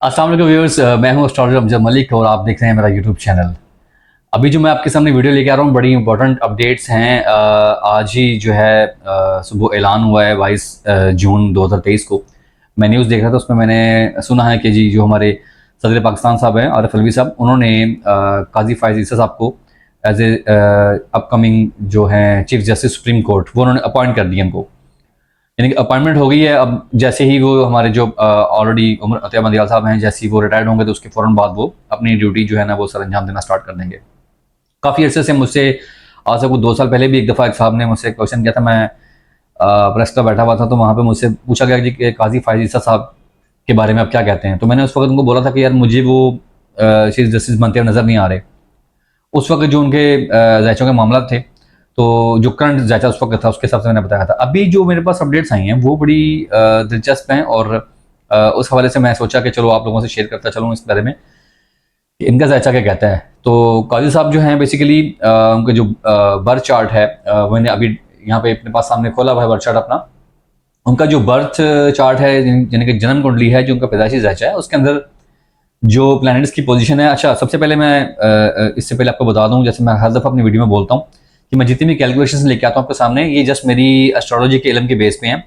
अस्सलाम वालेकुम व्यूअर्स, मैं हूं एस्ट्रोलॉजर अमजद मलिक और आप देख रहे हैं मेरा यूट्यूब चैनल। अभी जो मैं आपके सामने वीडियो लेके आ रहा हूं बड़ी इंपॉर्टेंट अपडेट्स हैं। आज ही जो है सुबह ऐलान हुआ है 22 जून 2023 को। मैं न्यूज़ देख रहा था, उसमें मैंने सुना है कि जी जो हमारे सदर पाकिस्तान साहब हैं आरिफ अलवी साहब, उन्होंने काजी फायज़ ईसा साहब को एज ए अपकमिंग जो हैं चीफ जस्टिस सुप्रीम कोर्ट वो उन्होंने अपॉइंट कर दिया उनको, यानी कि अपॉइंटमेंट हो गई है। अब जैसे ही वो हमारे जो ऑलरेडी उमर अतिया मंदियाल साहब हैं, जैसे ही वो रिटायर्ड होंगे तो उसके फ़ौरन बाद वो अपनी ड्यूटी जो है ना वो सर अंजाम देना स्टार्ट कर देंगे। काफ़ी अर्से से मुझसे आज से कुछ 2 साल पहले भी एक दफ़ा एक साहब ने मुझसे क्वेश्चन किया था। मैं प्रेस क्लब बैठा हुआ था, तो वहाँ पे मुझसे पूछा गया कि काजी फायज़ ईसा साहब के बारे में आप क्या कहते हैं। तो मैंने उस वक्त उनको बोला था कि यार मुझे वो चीफ जस्टिस बनते हुए नज़र नहीं आ रहे। उस वक्त जो उनके ज़ायचों के मामला थे, तो जो करंट ज़ायचा उस वक्त था उसके हिसाब से मैंने बताया था। अभी जो मेरे पास अपडेट्स आई हैं वो बड़ी दिलचस्प हैं और उस हवाले से मैं सोचा कि चलो आप लोगों से शेयर करता चलूँ इस बारे में कि इनका ज़ायचा क्या कहता है। तो काजी साहब जो हैं बेसिकली उनका जो बर्थ चार्ट है, मैंने अभी यहाँ पे अपने पास सामने खोला हुआ है बर्थ चार्ट अपना। उनका जो बर्थ चार्ट है यानी कि जन्म कुंडली है, जो उनका पैदाइशी ज़ायचा है, उसके अंदर जो प्लैनेट्स की पोजीशन है। अच्छा, सबसे पहले मैं इससे पहले आपको बता दूं, जैसे मैं हर दफ़ा अपनी वीडियो में बोलता हूं कि मैं जितनी भी कैलकुलेशंस लेके आता हूं आपके सामने, ये जस्ट मेरी एस्ट्रोलॉजी के इल्म के बेस पे हैं।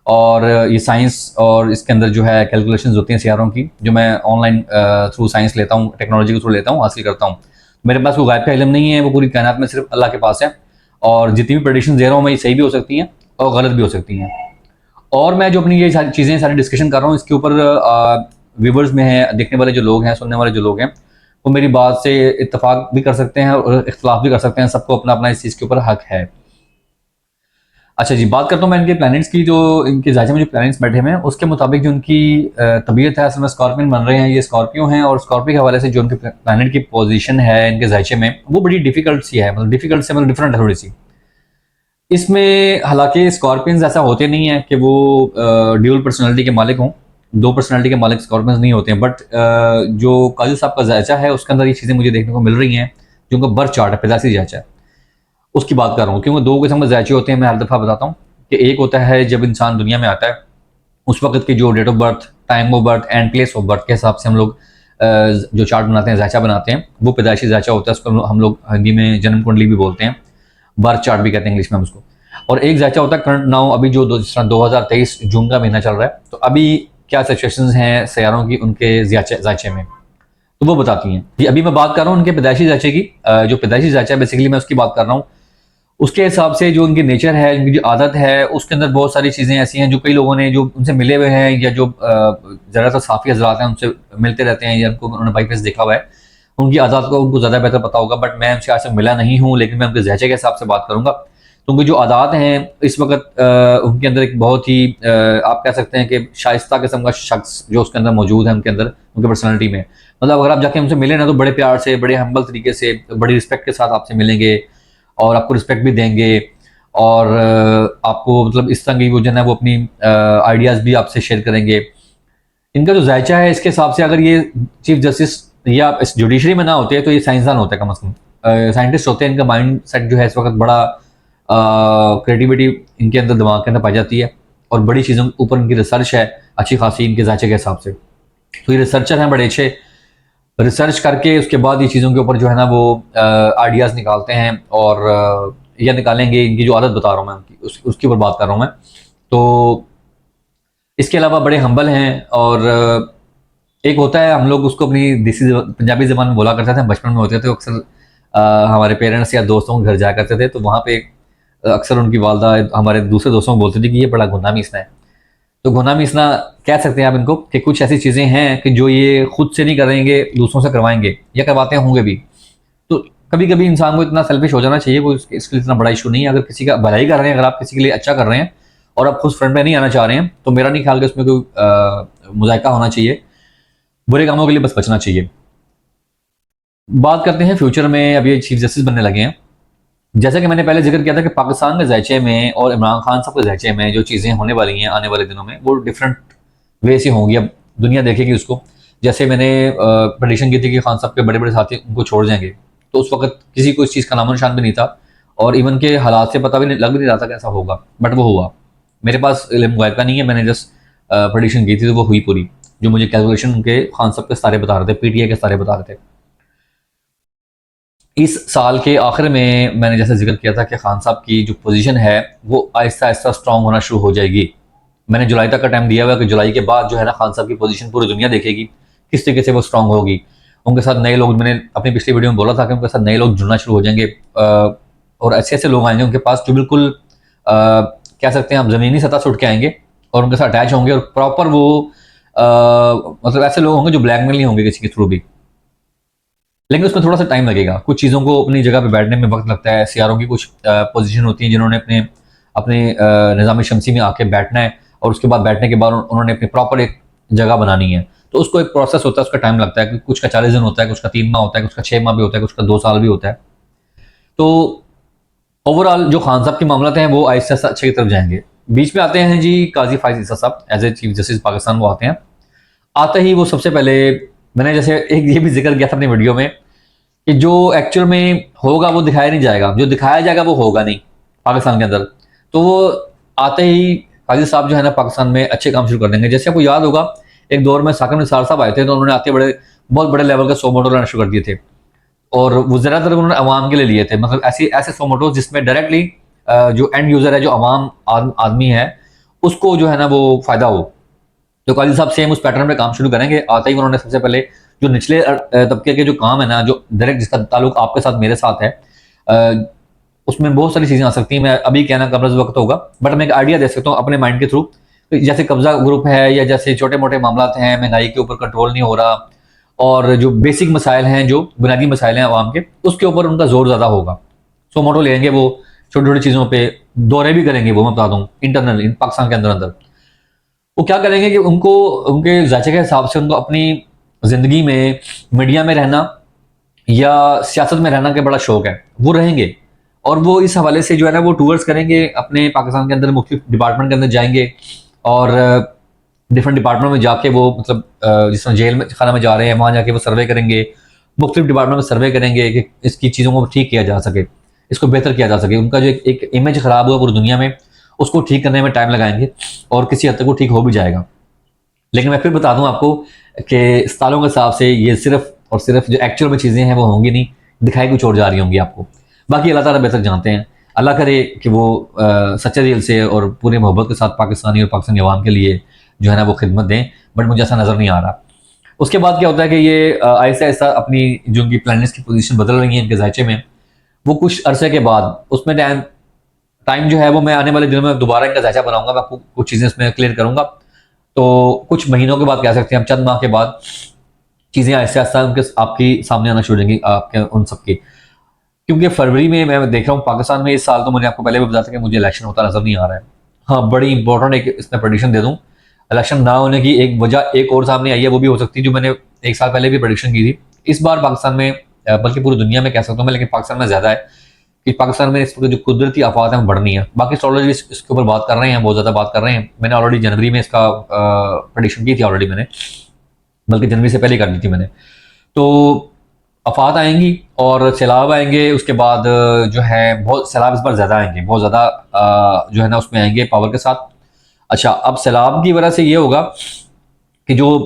और ये साइंस और इसके अंदर जो है कैलकुलेशंस होती हैं सियारों की, जो मैं ऑनलाइन थ्रू साइंस लेता हूँ, टेक्नोलॉजी के थ्रू लेता हूँ, हासिल करता हूँ। मेरे पास कोई गायब का इल्म नहीं है, वो पूरी कायनात में सिर्फ अल्लाह के पास है। और जितनी भी प्रेडिक्शन दे रहा हूँ मैं, ये सही भी हो सकती हैं और गलत भी हो सकती हैं। और मैं जो अपनी ये सारी चीज़ें सारी डिस्कशन कर रहा हूँ, इसके ऊपर व्यूवर्स में है, देखने वाले जो लोग हैं, सुनने वाले जो लोग हैं, वो मेरी बात से इत्तेफाक भी कर सकते हैं और इख्तलाफ भी कर सकते हैं। सबको अपना अपना इस चीज़ के ऊपर हक है। अच्छा जी, बात करता हूँ मैं इनके प्लैनेट्स की। जो इनके ज़ायचे में जो प्लैनेट्स बैठे हुए हैं उसके मुताबिक जो उनकी तबीयत है, असल में स्कॉर्पियन बन रहे हैं, ये स्कॉर्पियो हैं। और स्कॉर्पियो के हवाले से जो उनके प्लैनेट की पोजीशन है इनके ज़ायचे में, वो बड़ी डिफिकल्ट सी है। मतलब डिफिकल्ट से मतलब डिफरेंट है थोड़ी सी इसमें। हालांकि स्कॉर्पियंस ऐसा होते नहीं है कि वो ड्यूल पर्सनालिटी के मालिक हों, दो पर्सनालिटी के मालिक स्कॉर्पियंस नहीं होते हैं। बट जो काजी साहब का जायचा है उसके अंदर ये चीज़ें मुझे देखने को मिल रही हैं। जो उनका बर्थ चार्ट है, पैदाइशी जायचा है, उसकी बात कर रहा हूँ, क्योंकि दो किस्म के जायचे होते हैं। मैं हर दफ़ा बताता हूँ कि एक होता है जब इंसान दुनिया में आता है, उस वक्त की जो date of birth, time of birth and place of birth के हिसाब से हम लोग जो चार्ट बनाते हैं, जायचा बनाते हैं, वो पैदाइशी जायचा होता है। उसको हम लोग हिंदी में जन्म कुंडली भी बोलते हैं, बर्थ चार्ट भी कहते हैं इंग्लिश में हम उसको। और एक जायचा होता है करंट नाउ, अभी जो जिस तरह 2023 जून का महीना चल रहा है, तो अभी क्या सिचुएशंस हैं सैयारों की उनके जायचे में, तो वो बताती हैं जी। अभी मैं बात कर रहा हूँ उनके पैदाइशी जायचे की। जो पैदाइशी जायचा है बेसिकली मैं उसकी बात कर रहा हूँ। उसके हिसाब से जो उनकी नेचर है, उनकी जो आदत है, उसके अंदर बहुत सारी चीज़ें ऐसी हैं जो कई लोगों ने जो उनसे मिले हुए हैं या जो ज़्यादातर साफ़ी हजरात हैं उनसे मिलते रहते हैं या उनको उन्होंने बाई फेस देखा हुआ है, उनकी आदत को उनको ज़्यादा बेहतर पता होगा। बट मैं उनसे आज तक मिला नहीं हूँ, लेकिन मैं उनके ज़ायचे के हिसाब से बात करूँगा। तो उनकी जो आदत हैं इस वक्त उनके अंदर एक बहुत ही आप कह सकते हैं कि शाइस्ता किस्म का शख्स जो उसके अंदर मौजूद है, उनके अंदर उनके पर्सनैलिटी में। मतलब अगर आप जाके उनसे मिले ना, तो बड़े प्यार से, बड़े हम्बल तरीके से, बड़ी रिस्पेक्ट के साथ आपसे मिलेंगे और आपको रिस्पेक्ट भी देंगे। और आपको मतलब इस तरह की वो जो है वो अपनी आइडियाज़ भी आपसे शेयर करेंगे। इनका जो जायचा है इसके हिसाब से, अगर ये चीफ जस्टिस या इस जुडिशरी में ना होते हैं तो ये साइंसदान होते हैं, कम अज़ कम साइंटिस्ट होते हैं। इनका माइंड सेट जो है इस वक्त बड़ा क्रिएटिविटी इनके अंदर, दिमाग के अंदर पाई जाती है और बड़ी चीज़ों के ऊपर इनकी रिसर्च है अच्छी खासी इनके जायचे के हिसाब से। तो ये रिसर्चर हैं, बड़े अच्छे रिसर्च करके उसके बाद ये चीज़ों के ऊपर जो है ना वो आइडियाज़ निकालते हैं। और या निकालेंगे, इनकी जो आदत बता रहा हूँ मैं उनकी, उसके ऊपर बात कर रहा हूँ मैं। तो इसके अलावा बड़े हम्बल हैं। और एक होता है, हम लोग उसको अपनी देसी पंजाबी ज़बान में बोला करते थे, बचपन में होते थे अक्सर हमारे पेरेंट्स या दोस्तों के घर जाया करते थे, तो वहाँ पे अक्सर उनकी वालदा हमारे दूसरे दोस्तों को बोलती थी कि ये बड़ा गुना मीसना है। तो गुना मीसना कह सकते हैं आप इनको, कि कुछ ऐसी चीज़ें हैं कि जो ये खुद से नहीं करेंगे, दूसरों से करवाएंगे या करवाते होंगे भी। तो कभी कभी इंसान को इतना सेल्फिश हो जाना चाहिए, कोई इसके लिए इतना बड़ा इशू नहीं है। अगर किसी का भलाई कर रहे हैं, अगर आप किसी के लिए अच्छा कर रहे हैं और आप खुद फ्रंट पे नहीं आना चाह रहे हैं, तो मेरा नहीं ख्याल कि उसमें कोई मुज़ायका होना चाहिए। बुरे कामों के लिए बस बचना चाहिए। बात करते हैं फ्यूचर में, अब ये चीफ जस्टिस बनने लगे हैं। जैसा कि मैंने पहले जिक्र किया था कि पाकिस्तान के जायचे में और इमरान खान साहब के जायचे में जो चीज़ें होने वाली हैं आने वाले दिनों में, वो डिफरेंट वे से होंगी। अब दुनिया देखेगी उसको। जैसे मैंने प्रडिक्शन की थी कि खान साहब के बड़े बड़े साथी उनको छोड़ जाएंगे, तो उस वक्त किसी को इस चीज़ का नामो निशान भी नहीं था और इवन के हालात से पता भी नहीं, लग भी नहीं रहा था कि ऐसा होगा, बट वो हुआ। मेरे पास इल्म गायब का नहीं है, मैंने जस्ट प्रडिक्शन की थी तो वो हुई पूरी। जो मुझे कैलकुलेशन उनके खान साहब के सारे बता रहे थे, पीटीआई के सारे बता रहे थे। इस साल के आखिर में मैंने जैसे जिक्र किया था कि खान साहब की जो पोजीशन है वो आहिस्ता आहिस्ता स्ट्रांग होना शुरू हो जाएगी। मैंने जुलाई तक का टाइम दिया हुआ है कि जुलाई के बाद जो है ना खान साहब की पोजीशन पूरी दुनिया देखेगी किस तरीके से वो स्ट्रांग होगी। उनके साथ नए लोग, मैंने अपनी पिछली वीडियो में बोला था कि उनके साथ नए लोग जुड़ना शुरू हो जाएंगे और ऐसे ऐसे लोग आएंगे उनके पास जो बिल्कुल कह सकते हैं आप ज़मीनी सतह से उठ के आएंगे और उनके साथ अटैच होंगे और प्रॉपर वो मतलब ऐसे लोग होंगे जो ब्लैकमेल नहीं होंगे किसी के थ्रू भी। लेकिन उसमें थोड़ा सा टाइम लगेगा, कुछ चीज़ों को अपनी जगह पे बैठने में वक्त लगता है। सीआरओ की कुछ पोजीशन होती है जिन्होंने अपने अपने निज़ाम शमसी में आके बैठना है और उसके बाद बैठने के बाद उन्होंने अपनी प्रॉपर एक जगह बनानी है। तो उसको एक प्रोसेस होता है, उसका टाइम लगता है। कुछ का 40 दिन होता है, कुछ का 3 माह होता है, कुछ का 6 माह भी होता है, कुछ का 2 साल भी होता है। तो ओवरऑल जो खान साहब के मामला हैं वो आहिस्ता आहिस्ता अच्छे की तरफ जाएंगे। बीच में आते हैं जी काजी Faez Isa sahab, as a chief justice Pakistan वो आते हैं। आते ही वो सबसे पहले मैंने जैसे एक ये भी जिक्र किया था अपनी वीडियो में कि जो एक्चुअल में होगा वो दिखाया नहीं जाएगा, जो दिखाया जाएगा वो होगा नहीं पाकिस्तान के अंदर। तो वो आते ही काजी साहब जो है ना पाकिस्तान में अच्छे काम शुरू कर देंगे। जैसे आपको याद होगा एक दौर में साकिब निसार साहब आए थे तो उन्होंने आते बहुत बड़े लेवल का 100 मोटर लाना शुरू कर दिए थे और वो ज़्यादातर उन्होंने अवाम के लिए लिए थे। मतलब ऐसे 100 मोटर्स जिसमें डायरेक्टली जो एंड यूज़र है, जो अवाम आदमी है, उसको जो है ना वो फ़ायदा हो। तो काजी साहब सेम उस पैटर्न में काम शुरू करेंगे। आते ही उन्होंने सबसे पहले जो निचले तबके के जो काम है ना, जो डायरेक्ट जिसका ताल्लुक आपके साथ मेरे साथ है, उसमें बहुत सारी चीज़ें आ सकती हैं। मैं अभी कहना कब्ज़ वक्त होगा, बट मैं एक आइडिया दे सकता हूँ अपने माइंड के थ्रू। जैसे कब्जा ग्रुप है या जैसे छोटे मोटे मामला हैं, महंगाई के ऊपर कंट्रोल नहीं हो रहा और जो बेसिक मसाइल हैं, जो बुनियादी मसाइल हैं आवाम के, उसके ऊपर उनका जोर ज़्यादा होगा। सो मोटो लेंगे वो, छोटी छोटी चीज़ों पे दौरे भी करेंगे। वो मैं बता दूँ इंटरनल पाकिस्तान के अंदर अंदर वो क्या करेंगे कि उनको उनके जायचे के हिसाब से उनको अपनी ज़िंदगी में मीडिया में रहना या सियासत में रहना का बड़ा शौक है, वो रहेंगे। और वो इस हवाले से जो है ना वो टूर्स करेंगे अपने पाकिस्तान के अंदर, मुख्तलिफ डिपार्टमेंट के अंदर जाएंगे और डिफरेंट डिपार्टमेंट में जाके वो मतलब जिस तरह जेल में खाना में जा रहे हैं वहाँ जाके वो सर्वे करेंगे, मुख्तलिफ डिपार्टमेंट में सर्वे करेंगे कि इसकी चीज़ों को ठीक किया जा सके, इसको बेहतर किया जा सके। उनका जो एक इमेज ख़राब हुआ पूरी दुनिया में, उसको ठीक करने में टाइम लगाएंगे और किसी हद तक वो ठीक हो भी जाएगा। लेकिन मैं फिर बता दूं आपको कि सालों के हिसाब से ये सिर्फ और सिर्फ जो एक्चुअल में चीज़ें हैं वो होंगी नहीं, दिखाई कुछ और जा रही होंगी आपको। बाकी अल्लाह ताला बेहतर जानते हैं। अल्लाह करे कि वो सच्चे दिल से और पूरी मोहब्बत के साथ पाकिस्तानी और पाकिस्तानी अवाम के लिए जो है ना वो खिदमत दें, बट मुझे ऐसा नज़र नहीं आ रहा। उसके बाद क्या होता है कि ये आहिस्ता आहिस्ता अपनी जो उनकी प्लानिट्स की पोजीशन बदल रही है इनके जायचे में, वो कुछ अरसे के बाद उसमें टाइम जो है वो मैं आने वाले दिनों में दोबारा इनका जायचा बनाऊंगा, मैं आपको कुछ चीज़ें इसमें क्लियर करूंगा। तो कुछ महीनों के बाद कह सकते हैं हम, चंद माह के बाद चीज़ें आहिस्ता आहिस्ता उनके आपके सामने आना शुरू हो जाएंगी आपके उन सबकी। क्योंकि फरवरी में मैं देख रहा हूँ पाकिस्तान में इस साल, तो मैंने आपको पहले भी बताया था कि मुझे इलेक्शन होता नजर नहीं आ रहा है। हाँ, बड़ी इंपॉर्टेंट एक इसमें प्रेडिक्शन दे दूँ। इलेक्शन ना होने की एक वजह एक और सामने आई है, वो भी हो सकती है जो मैंने एक साल पहले भी प्रेडिक्शन की थी। इस बार पाकिस्तान में, बल्कि पूरी दुनिया में कह सकता हूँ मैं, लेकिन पाकिस्तान में ज़्यादा है कि पाकिस्तान में इस वक्त जो कुदरती आफात है वो बढ़नी है। बाकी एस्ट्रोलॉजिस्ट इसके ऊपर बात कर रहे हैं, बहुत ज़्यादा बात कर रहे हैं। मैंने ऑलरेडी जनवरी में इसका प्रेडिक्शन की थी ऑलरेडी मैंने, बल्कि जनवरी से पहले कर दी थी मैंने। तो आफात आएंगी और सैलाब आएंगे। उसके बाद जो है बहुत सैलाब इस बार ज़्यादा आएंगे, बहुत ज़्यादा जो है ना उसमें आएंगे पावर के साथ। अच्छा, अब सैलाब की वजह से ये होगा कि जो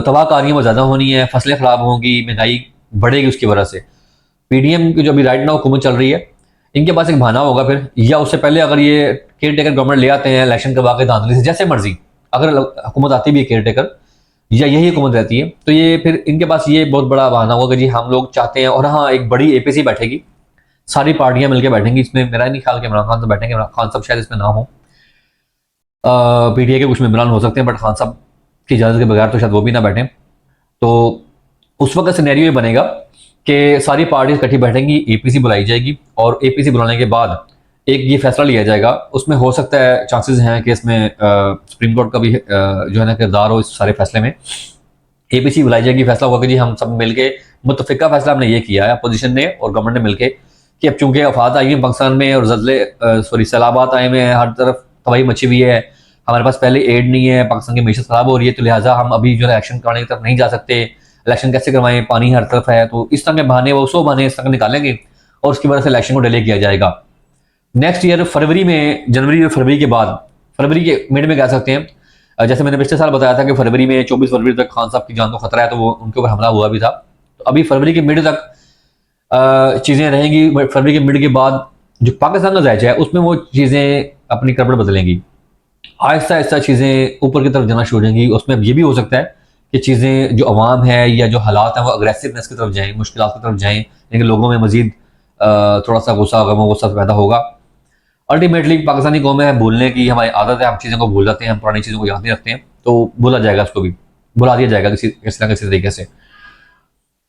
तबाहकारियाँ वो ज़्यादा होनी है, फसलें ख़राब होंगी, महंगाई बढ़ेगी। उसकी वजह से पीडीएम की जो अभी राइट नाउ हुकूमत चल रही है, इनके पास एक बहाना होगा फिर, या उससे पहले अगर ये केयर टेकर गवर्नमेंट ले आते हैं इलेक्शन करवा के धांधली से, जैसे मर्जी अगर हुकूमत आती भी है केयर टेकर या यही हुकूमत रहती है, तो ये फिर इनके पास ये बहुत बड़ा बहाना होगा कि जी हम लोग चाहते हैं। और हाँ, एक बड़ी एपीसी बैठेगी, सारी पार्टियां मिलकर बैठेंगी। इसमें मेरा नहीं ख्याल कि इमरान खान तो बैठेंगे, इमरान खान साहब शायद इसमें ना हो, पीटीआई के कुछ मेंबरान हो सकते हैं, बट खान साहब की इजाज़त के बगैर तो शायद वो भी ना बैठें। तो उस वक्त सिनेरियो ये बनेगा कि सारी पार्टीज इकट्ठी बैठेंगी, एपीसी बुलाई जाएगी और एपीसी बुलाने के बाद एक ये फैसला लिया जाएगा। उसमें हो सकता है, चांसेस हैं कि इसमें सुप्रीम कोर्ट का भी जो है ना किरदार हो इस सारे फैसले में। एपीसी बुलाई जाएगी, फैसला होगा कि जी हम सब मिलके मुतफिका फैसला हमने ये किया है अपोजिशन ने और गवर्नमेंट ने मिलके कि अब चूंकि आफात आई है पाकिस्तान में और जल्ले सैलाबात आए हुए हैं, हर तरफ तबाही मची हुई है, हमारे पास पहले एड नहीं है, पाकिस्तान की मीशत खराब हो रही है, तो लिहाजा हम अभी जो है इलेक्शन कराने की तरफ नहीं जा सकते। इलेक्शन कैसे करवाएं, पानी हर तरफ है। तो इस तरह के बहाने, वो 100 बहाने इस तरह निकालेंगे और उसकी वजह से इलेक्शन को डिले किया जाएगा। नेक्स्ट ईयर फरवरी में, जनवरी और फरवरी के बाद, फरवरी के मिड में कह सकते हैं, जैसे मैंने पिछले साल बताया था कि फरवरी में 24 फरवरी तक खान साहब की जान को खतरा है, तो वो उनके ऊपर हमला हुआ भी था। तो अभी फरवरी के मिड तक चीज़ें रहेंगी। फरवरी के मिड के बाद जो पाकिस्तान का जायजा है उसमें वो चीज़ें अपनी करवट बदलेंगी, आहिस्ता आहिस्ता चीज़ें ऊपर की तरफ जाना शुरू हो जाएंगी। उसमें ये भी हो सकता है कि चीज़ें जो अवाम है या जो हालात हैं वो अग्रेसिवनेस की तरफ जाएँ, मुश्किलात की तरफ जाएँ, लेकिन लोगों में मजीद थोड़ा सा गुस्सा गम गुस्सा पैदा होगा। अल्टीमेटली पाकिस्तानी कौम है भूलने की, हमारी आदत है, हम चीज़ों को भूल जाते हैं, हम पुरानी चीज़ों को याद नहीं रखते हैं, तो भूला जाएगा, उसको भी भुला दिया जाएगा किसी ना किसी तरीके से।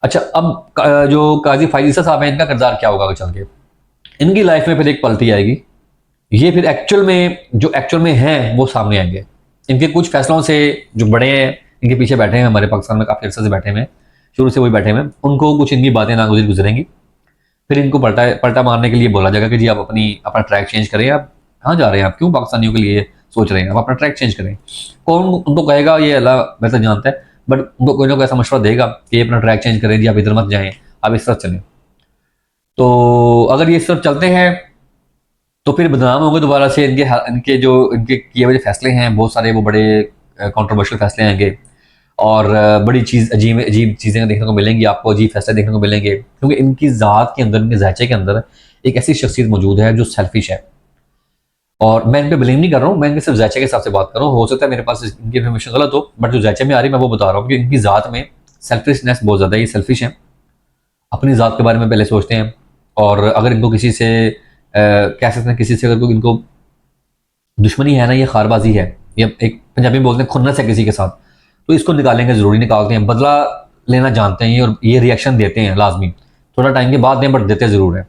अच्छा, अब जो काजी फायद ईसा साहब हैं, इनका किरदार क्या होगा आगे चल के? इनकी लाइफ में फिर एक पलटी आएगी। ये फिर एक्चुअल में हैं वो सामने आएंगे। इनके कुछ फैसलों से जो बड़े हैं, इनके पीछे बैठे हैं, हमारे पाकिस्तान में काफ़ी अर्से से बैठे हुए हैं, शुरू से वही बैठे हुए हैं, उनको कुछ इनकी बातें नागुजर गुजरेंगी। फिर इनको पलटा मारने के लिए बोला जाएगा कि जी आप अपना ट्रैक चेंज करें, आप कहाँ जा रहे हैं, आप क्यों पाकिस्तानियों के लिए सोच रहे हैं, आप अपना ट्रैक चेंज करें। कौन उनको कहेगा ये अल्लाह बेहतर जानता है, बट उनको कोई ना कोई ऐसा मशवरा देगा कि अपना ट्रैक चेंज करें जी, आप इधर मत जाएं, आप इस तरफ चलें। तो अगर ये इस तरफ चलते हैं तो फिर बदनाम होंगे दोबारा से। इनके किए हुए फैसले हैं बहुत सारे, वो बड़े कंट्रोवर्शियल फैसले आएंगे, और बड़ी चीज़ अजीब अजीब चीज़ें देखने को मिलेंगी आपको, अजीब फैसले देखने को मिलेंगे, क्योंकि इनकी ज़ात के अंदर, इनके ज़ायचे के अंदर एक ऐसी शख्सियत मौजूद है जो सेल्फिश है। और मैं इन पर ब्लेम नहीं कर रहा हूँ, मैं इनके सिर्फ ज़ायचे के हिसाब से बात कर रहा हूँ। हो सकता है मेरे पास इनकी इन्फॉर्मेशन गलत हो, बट जो ज़ायचे में आ रही है मैं वो बता रहा हूँ कि इनकी ज़ात में सेल्फिशनेस बहुत ज़्यादा है, ये सेल्फिश हैं, अपनी ज़ात के बारे में पहले सोचते हैं। और अगर इनको किसी से कह सकते हैं, किसी से अगर इनको दुश्मनी है ना, ये खारबाजी है, ये एक पंजाबी में बोलते हैं खुन्नस है किसी के साथ, तो इसको निकालेंगे, ज़रूरी निकालते हैं, बदला लेना जानते हैं ये, और ये रिएक्शन देते हैं लाजमी, थोड़ा टाइम के बाद दें बट देते ज़रूर हैं।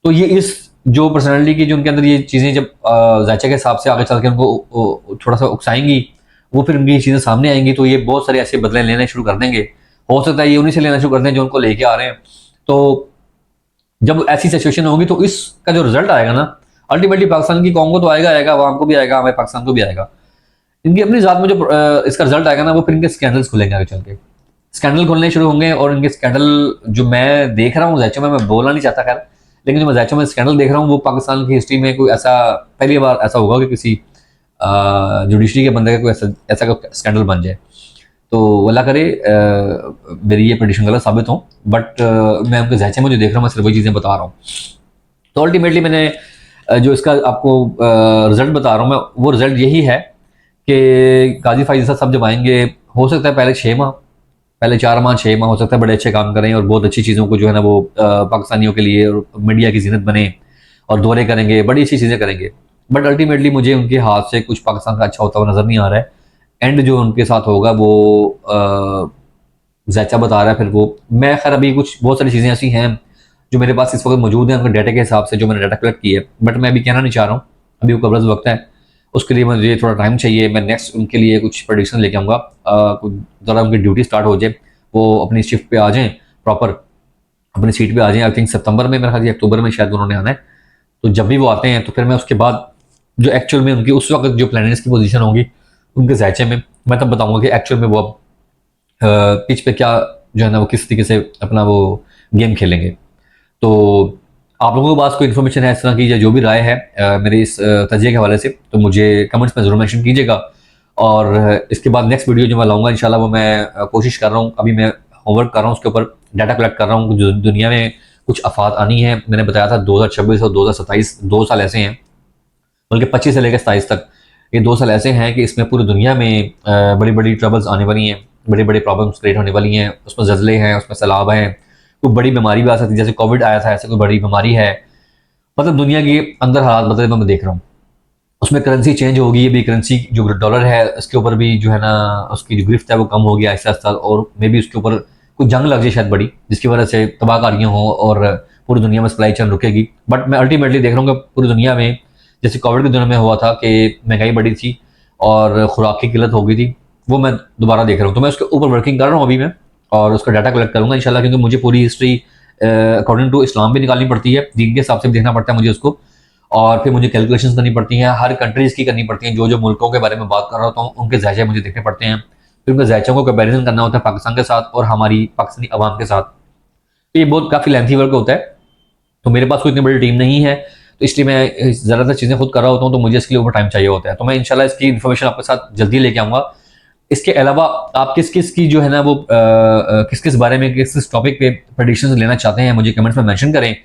तो ये इस जो पर्सनैलिटी की जो उनके अंदर ये चीज़ें जब जायचे के हिसाब से आगे चल के उनको थोड़ा सा उकसाएंगी, वो फिर उनकी चीज़ें सामने आएंगी, तो ये बहुत सारे ऐसे बदले लेने शुरू कर देंगे। हो सकता है ये उन्हीं से लेना शुरू कर दें जो उनको लेके आ रहे हैं। तो जब ऐसी सिचुएशन होगी तो इसका जो रिजल्ट आएगा ना, अल्टीमेटली पाकिस्तान की कौम को तो आएगा, आवाम को भी आएगा, हमारे पाकिस्तान को भी आएगा। इनकी अपनी ज़ात में जो इसका रिजल्ट आएगा ना, वो फिर इनके स्कैंडल्स खुलेंगे आगे चल के, स्कैंडल खुलने शुरू होंगे। और इनके स्कैंडल जो मैं देख रहा हूँ ज़ायचे में, मैं बोलना नहीं चाहता खैर, लेकिन जो मैं ज़ायचे में स्कैंडल देख रहा हूँ वो पाकिस्तान की हिस्ट्री में कोई ऐसा पहली बार ऐसा होगा कि किसी जुडिशरी के बंदे का कोई ऐसा स्कैंडल बन जाए। तो अल्लाह करे मेरी ये प्रेडिक्शन गलत साबित हो, बट मैं उनके ज़ायचे में जो देख रहा हूँ मैं सिर्फ वही चीज़ें बता रहा हूँ। तो अल्टीमेटली मैंने जो इसका आपको रिजल्ट बता रहा हूँ मैं, वो रिजल्ट यही है कि काजी फायद ईसा साहब जब आएंगे, हो सकता है पहले 6 माह, पहले 4 माह 6 माह हो सकता है बड़े अच्छे काम करें और बहुत अच्छी चीज़ों को जो है ना वो पाकिस्तानियों के लिए और मीडिया की जीनत बने, और दौरे करेंगे, बड़ी अच्छी चीज़ें करेंगे। बट अल्टीमेटली मुझे उनके हाथ से कुछ पाकिस्तान का अच्छा होता हुआ नज़र नहीं आ रहा है। एंड जो उनके साथ होगा वो ज़ायचा बता रहा है, फिर वो मैं खैर अभी कुछ बहुत सारी चीज़ें ऐसी हैं जो मेरे पास इस वक्त मौजूद हैं उनके डाटा के हिसाब से, जो मैंने डाटा कलेक्ट की है, बट मैं अभी कहना नहीं चाह रहा हूँ, अभी वो कब्रज़ वक्त है, उसके लिए मुझे थोड़ा टाइम चाहिए। मैं नेक्स्ट उनके लिए कुछ प्रेडिक्शन लेके आऊँगा, ज़रा उनकी ड्यूटी स्टार्ट हो जाए, वो अपनी शिफ्ट पे आ जाएँ, प्रॉपर अपनी सीट पे आ जाएँ। आई थिंक सितंबर में, मेरा ख्याल अक्टूबर में शायद उन्होंने आना है। तो जब भी वो आते हैं तो फिर मैं उसके बाद जो एक्चुअल में उनकी उस वक्त जो प्लैनेट्स की पोजीशन होगी उनके ज़ायचे में, मैं तब बताऊँगा कि एक्चुअल में वो अब पिच पे क्या जो है ना वो किस तरीके से अपना वो गेम खेलेंगे। तो आप लोगों के पास कोई इन्फॉर्मेशन है इस तरह की या जो भी राय है मेरे इस तजिए के हवाले से, तो मुझे कमेंट्स में ज़रूर मेंशन कीजिएगा। और इसके बाद नेक्स्ट वीडियो जो मैं लाऊंगा इंशाल्लाह, वो मैं कोशिश कर रहा हूँ, अभी मैं होमवर्क कर रहा हूँ उसके ऊपर, डाटा कलेक्ट कर रहा हूँ। जो दुनिया में कुछ आफात आनी है, मैंने बताया था 2026 और 2027 2 साल ऐसे हैं, बल्कि 25 से लेकर 27 तक ये 2 साल ऐसे हैं कि इसमें पूरी दुनिया में बड़ी बड़ी ट्रबल्स आने वाली हैं, बड़ी बड़ी प्रॉब्लम्स क्रिएट होने वाली हैं। उसमें ज़लज़ले हैं, उसमें सैलाब हैं, कोई बड़ी बीमारी भी आ सकती है, जैसे कोविड आया था, ऐसे कोई बड़ी बीमारी है। मतलब दुनिया के अंदर हालात बदले मैं देख रहा हूँ। उसमें करेंसी चेंज होगी, अभी करेंसी जो डॉलर है उसके ऊपर भी जो है ना उसकी जो गिरफ्त है वो कम हो गया आहिस्ता आहिस्ता, और मे बी उसके ऊपर कोई जंग लग जाए शायद बड़ी, जिसकी वजह से तबाहकारियाँ हों और पूरी दुनिया में सप्लाई चेन रुकेगी। बट मैं अल्टीमेटली देख रहा हूँ कि पूरी दुनिया में जैसे कोविड के दिनों में हुआ था कि महंगाई बढ़ी थी और खुराक की किल्लत हो गई थी, वो मैं दोबारा देख रहा हूँ। तो मैं उसके ऊपर वर्किंग कर रहा हूँ अभी मैं, और उसका डाटा कलेक्ट करूँगा इंशाल्लाह, क्योंकि मुझे पूरी हिस्ट्री अकॉर्डिंग टू इस्लाम भी निकालनी पड़ती है, दीन के हिसाब से भी देखना पड़ता है मुझे उसको, और फिर मुझे कैलकुलेशंस करनी पड़ती हैं, हर कंट्रीज़ की करनी पड़ती हैं। जो जो मुल्कों के बारे में बात कर रहा होता हूँ उनके ज़ायचे मुझे देखने पड़ते हैं, फिर उनके ज़ायचों को कंपैरिजन करना होता है पाकिस्तान के साथ और हमारी पाकिस्तानी अवाम के साथ। तो ये बहुत काफ़ी लेंथी वर्क होता है, तो मेरे पास कोई इतनी बड़ी टीम नहीं है, तो इसलिए मैं ज़्यादातर चीज़ें खुद कर रहा होता हूँ, तो मुझे इसके लिए ओवर टाइम चाहिए होता है। तो मैं इंशाल्लाह इसकी इन्फॉर्मेशन आपके साथ जल्दी लेके आऊँगा। इसके अलावा आप किस किस की जो है ना वो किस किस बारे में किस किस टॉपिक पे प्रेडिक्शंस लेना चाहते हैं, मुझे कमेंट्स में मेंशन करें।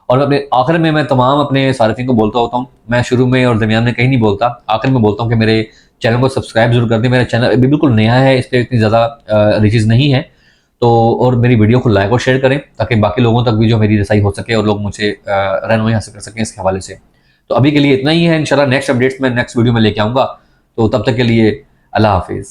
और अपने आखिर में मैं तमाम अपने सारिफिन को बोलता होता हूँ, मैं शुरू में और दरमियान में कहीं नहीं बोलता, आखिर में बोलता हूँ कि मेरे चैनल को सब्सक्राइब जरूर कर दें। मेरा चैनल अभी बिल्कुल नया है, इस पर इतनी ज़्यादा रीचेज़ नहीं है, तो और मेरी वीडियो को लाइक और शेयर करें ताकि बाकी लोगों तक भी जो मेरी रसाई हो सके और लोग मुझसे रहनुमाई हासिल कर सकें इसके हवाले से। तो अभी के लिए इतना ही है, इंशाल्लाह नेक्स्ट अपडेट्स मैं नेक्स्ट वीडियो में लेके आऊँगा। तो तब तक के लिए अल्लाह हाफिज़।